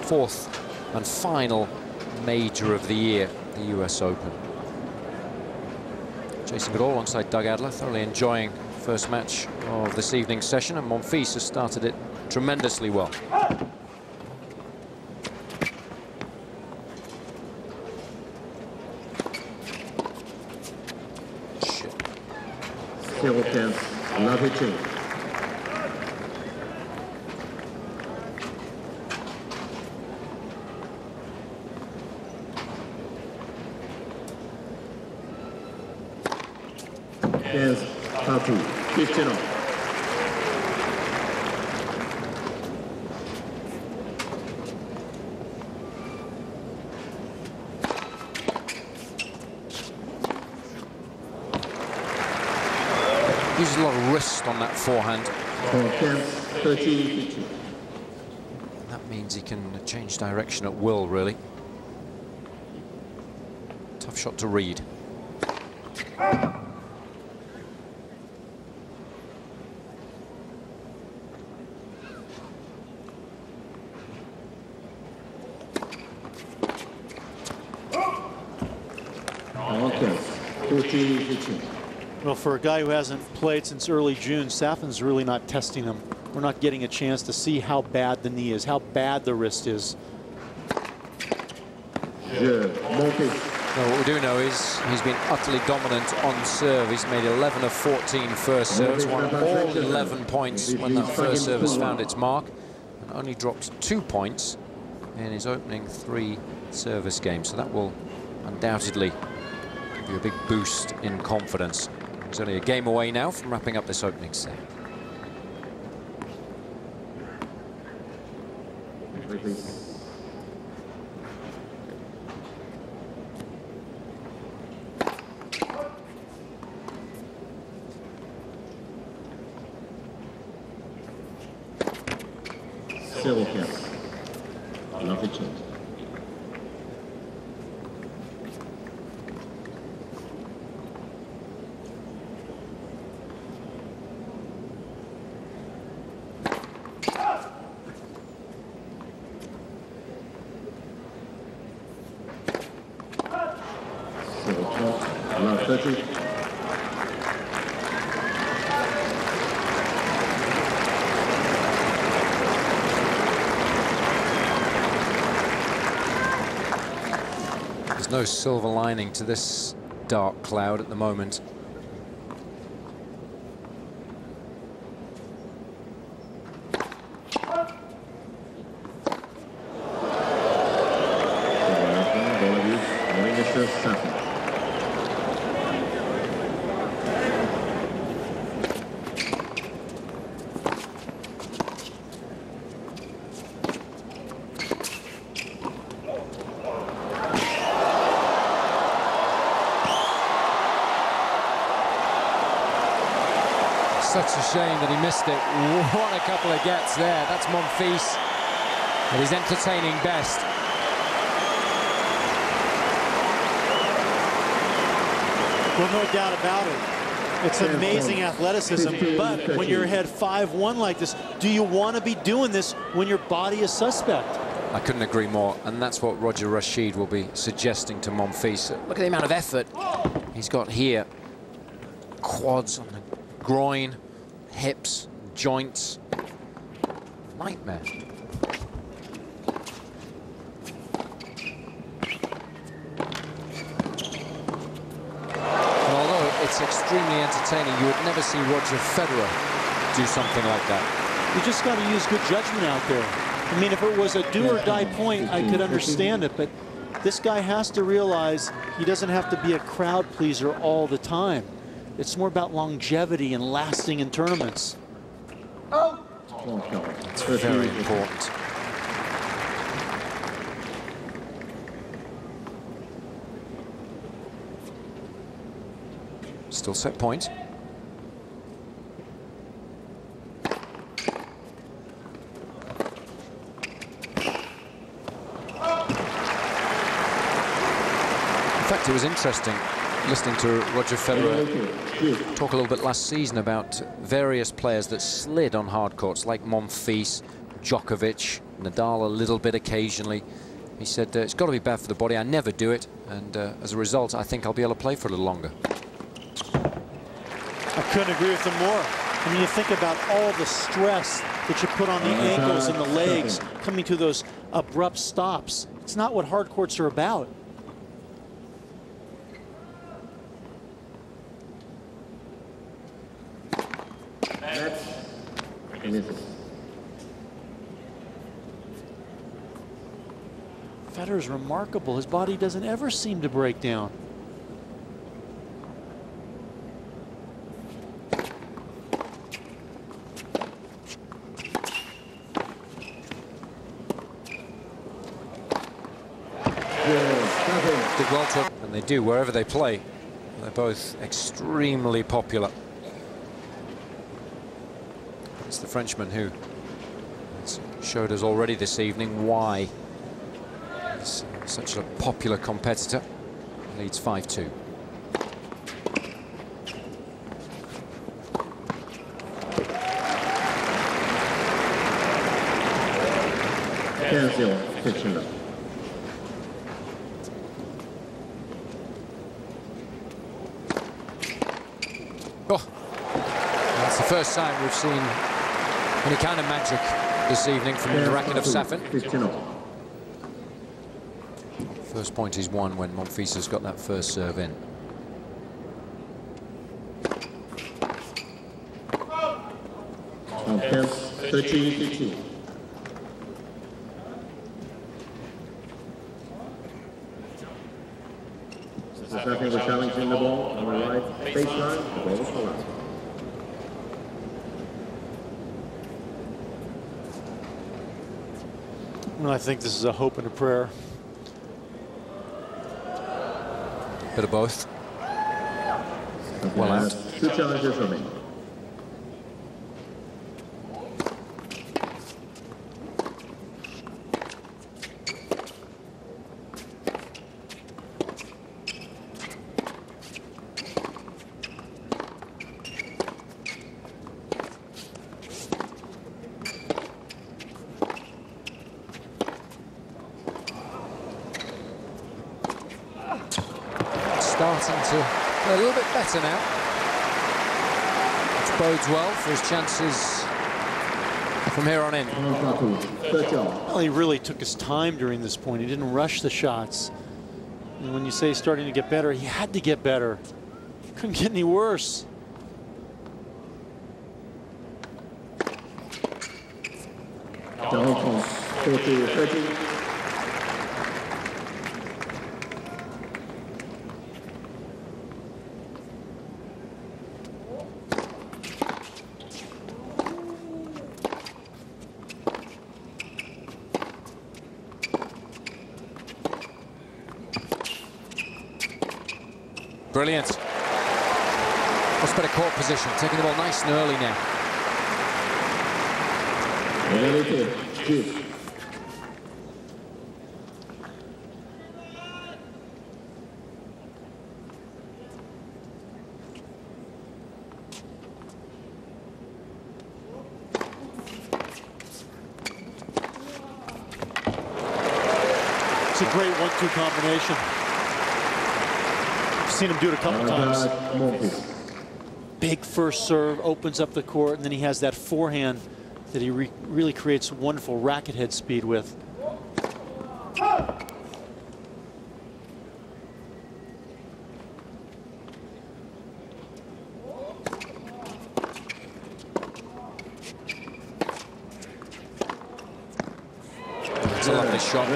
fourth and final major of the year, the US Open. Jason Goodall alongside Doug Adler, thoroughly enjoying the first match of this evening's session, and Monfils has started it tremendously well. Zero chance, another change. Yes, Tatu, 15 off. Uses a lot of wrist on that forehand. 13-15. That means he can change direction at will, really. Tough shot to read. Okay, 14-15. Well, for a guy who hasn't played since early June, Safin's really not testing him. We're not getting a chance to see how bad the knee is, how bad the wrist is. Well, what we do know is he's been utterly dominant on serve. He's made 11 of 14 first serves, won all 11 points when that first serve has found its mark, and only dropped 2 points in his opening 3 service games. So that will undoubtedly give you a big boost in confidence. He's only a game away now from wrapping up this opening set. Zero chance, another change. Now 30. There's no silver lining to this dark cloud at the moment. Safin. Such a shame that he missed it. What a couple of gets there. That's Monfils at his entertaining best. Well, no doubt about it. It's amazing athleticism, but when you're ahead 5-1 like this, do you want to be doing this when your body is suspect? I couldn't agree more, and that's what Roger Rashid will be suggesting to Monfils. Look at the amount of effort he's got here. Quads on the groin, hips, joints. Nightmare. And although it's extremely entertaining, you would never see Roger Federer do something like that. You just got to use good judgment out there. I mean, if it was a do-or-die point, I could understand it, but this guy has to realize he doesn't have to be a crowd pleaser all the time. It's more about longevity and lasting in tournaments. Oh! It's very important. Still set point. In fact, it was interesting listening to Roger Federer talk a little bit last season about various players that slid on hard courts, like Monfils, Djokovic, Nadal a little bit occasionally. He said, it's got to be bad for the body. I never do it. And as a result, I think I'll be able to play for a little longer. I couldn't agree with him more. I mean, you think about all the stress that you put on the ankles and the legs coming to those abrupt stops. It's not what hard courts are about. Federer's remarkable. His body doesn't ever seem to break down. Did well to, and they do wherever they play. They're both extremely popular. It's the Frenchman who showed us already this evening why he's such a popular competitor. Leads 5-2. Oh, that's the first time we've seen any kind of magic this evening from the racket of Safin. First point is won when Monfils has got that first serve in. Monfils, 13-15. Safin was challenging the ball on the right baseline. The ball was allowed. Well, I think this is a hope and a prayer. Bit of both. Well out. 2 challenges remaining. Starting to play a little bit better now, which bodes well for his chances from here on in. Well, he really took his time during this point. He didn't rush the shots. And when you say he's starting to get better, he had to get better. He couldn't get any worse. Brilliant. Much better court position, taking the ball nice and early now. It's a great 1-2 combination. Seen him do it a couple times. Big first serve, opens up the court, and then he has that forehand that he really creates wonderful racket head speed with. It's a lovely shot.